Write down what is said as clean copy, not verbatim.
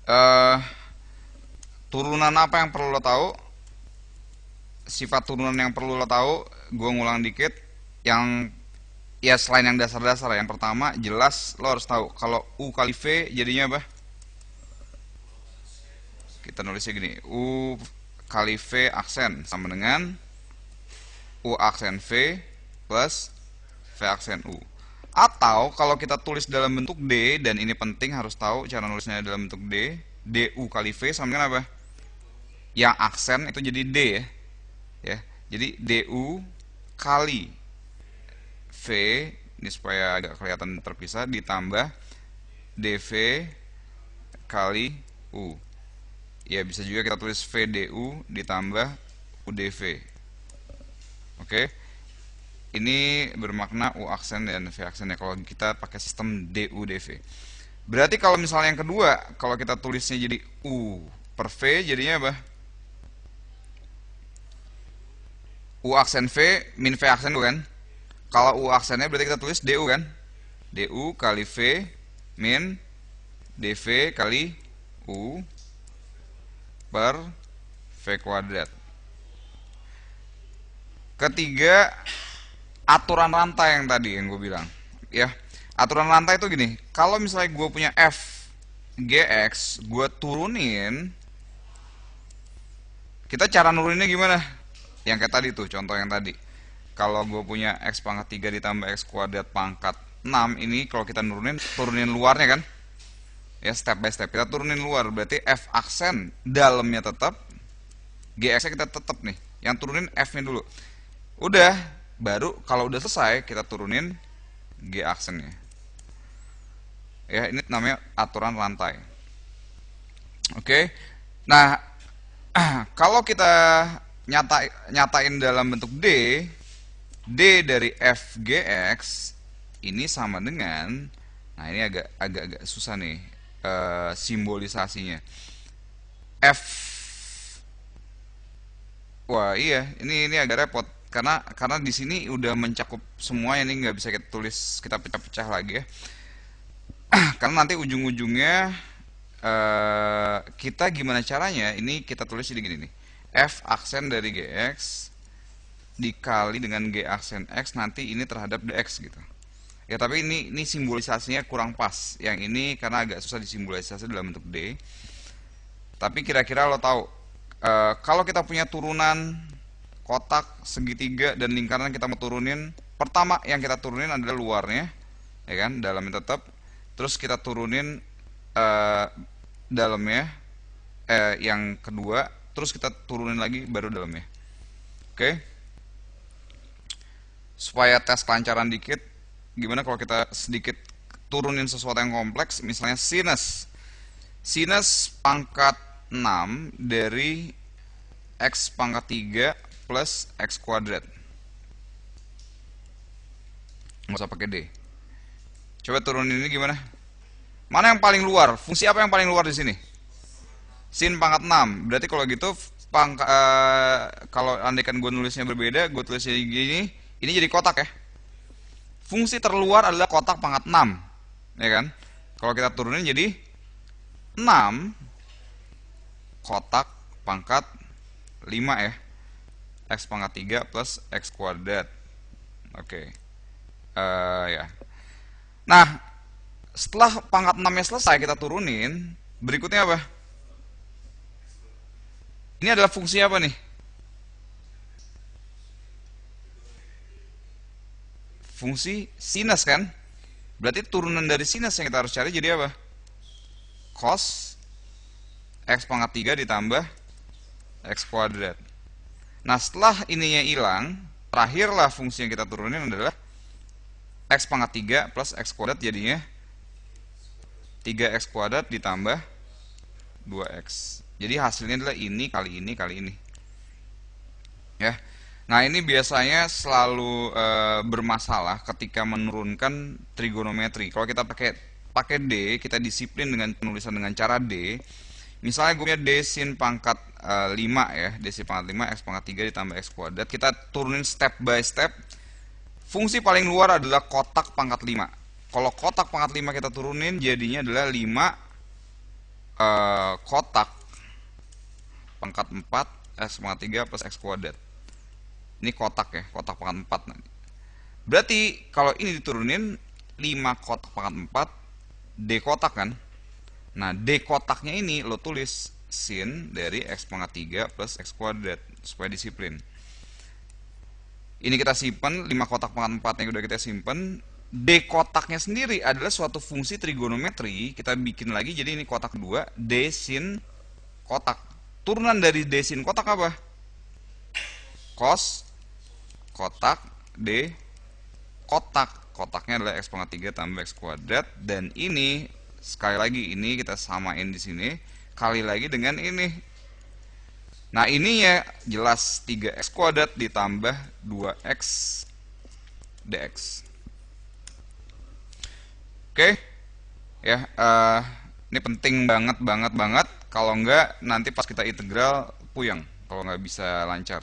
eh Turunan apa yang perlu lo tahu? Sifat turunan yang perlu lo tahu, gue ngulang dikit. Yang ya selain yang dasar-dasar, yang pertama jelas lo harus tahu kalau U kali V jadinya apa? Kita nulisnya gini, U kali V aksen sama dengan U aksen V plus V aksen U. Atau kalau kita tulis dalam bentuk D, dan ini penting harus tahu cara nulisnya dalam bentuk D, DU kali V sama dengan apa? Yang aksen itu jadi D ya. Ya. Jadi DU kali V, ini supaya agak kelihatan terpisah, ditambah DV kali U. Ya, bisa juga kita tulis VDU ditambah UDV. Oke. Ini bermakna U aksen dan V aksen ya kalau kita pakai sistem DU DV. Berarti kalau misalnya yang kedua, kalau kita tulisnya jadi U per V jadinya apa? U aksen V min V aksen U kan? Kalau U aksennya berarti kita tulis DU kan? DU kali V min DV kali U per V kuadrat. Ketiga, aturan rantai yang tadi yang gue bilang. Ya, aturan rantai itu gini. Kalau misalnya gue punya F GX, gue turunin. Kita cara nuruninnya gimana? Yang kayak tadi tuh, contoh yang tadi. Kalau gue punya X pangkat 3 ditambah X kuadrat pangkat 6, ini kalau kita turunin luarnya kan? Ya, step by step. Kita turunin luar, berarti F aksen dalamnya tetap, GX-nya kita tetap nih. Yang turunin F-nya dulu. Udah, baru kalau udah selesai, kita turunin G aksennya. Ya, ini namanya aturan rantai. Oke. Nah, kalau kita nyatain dalam bentuk D, D dari FGX ini sama dengan, nah ini agak susah nih simbolisasinya. F, wah iya, ini agak repot karena di sini udah mencakup semua, ini nggak bisa kita tulis, kita pecah-pecah lagi ya. Karena nanti ujung-ujungnya kita gimana caranya? Ini kita tulis jadi gini nih. F aksen dari GX dikali dengan G aksen X nanti ini terhadap DX gitu. Ya tapi ini simbolisasinya kurang pas. Yang ini karena agak susah disimbolisasi dalam bentuk D. Tapi kira-kira lo tahu kalau kita punya turunan kotak, segitiga dan lingkaran kita mau turunin, pertama yang kita turunin adalah luarnya, ya kan, dalamnya tetap. Terus kita turunin dalamnya, yang kedua, terus kita turunin lagi baru dalamnya. Oke. Supaya tes kelancaran dikit, gimana kalau kita sedikit turunin sesuatu yang kompleks, misalnya sinus. Sinus pangkat 6 dari X pangkat 3 plus X kuadrat. Nggak usah pakai D. Coba turunin ini gimana? Mana yang paling luar? Fungsi apa yang paling luar di sini? Sin pangkat 6. Berarti kalau gitu kalau andaikan gue nulisnya berbeda, gue tulisnya gini, ini jadi kotak ya. Fungsi terluar adalah kotak pangkat 6, ya kan? Kalau kita turunin jadi 6 kotak pangkat 5 ya. X pangkat 3 plus X kuadrat. Oke. Ya. Nah, setelah pangkat 6 nya selesai kita turunin, berikutnya apa? Ini adalah fungsi apa nih? Fungsi sinus kan? Berarti turunan dari sinus yang kita harus cari jadi apa? Cos X pangkat 3 ditambah X kuadrat. Nah, setelah ininya hilang, terakhirlah fungsi yang kita turunin adalah X pangkat 3 plus X kuadrat, jadinya 3X kuadrat ditambah 2X. Jadi hasilnya adalah ini kali ini kali ini. Ya. Nah, ini biasanya selalu bermasalah ketika menurunkan trigonometri. Kalau kita pakai D, kita disiplin dengan penulisan dengan cara D. Misalnya gue punya D sin pangkat 5 ya, D sin pangkat 5 X pangkat 3 ditambah X kuadrat. Kita turunin step by step. Fungsi paling luar adalah kotak pangkat 5. Kalau kotak pangkat 5 kita turunin, jadinya adalah 5 kotak pangkat 4 x pangkat 3 plus x kuadrat. Ini kotak ya, kotak pangkat 4 nanti. Berarti kalau ini diturunin 5 kotak pangkat 4 D kotak kan. Nah, D kotaknya ini lo tulis sin dari x pangkat 3 plus x kuadrat supaya disiplin. Ini kita simpan 5 kotak pangkat 4 yang udah kita simpan. D kotaknya sendiri adalah suatu fungsi trigonometri. Kita bikin lagi jadi ini kotak 2 D sin kotak. Turunan dari D sin kotak apa? Cos kotak D kotak. Kotaknya adalah x pangkat 3 tambah x kuadrat, dan ini sekali lagi ini kita samain di sini kali lagi dengan ini. Nah, ini ya jelas 3x kuadrat ditambah 2x dx. Oke. Ya, ini penting banget. Kalau enggak nanti pas kita integral puyeng kalau nggak bisa lancar.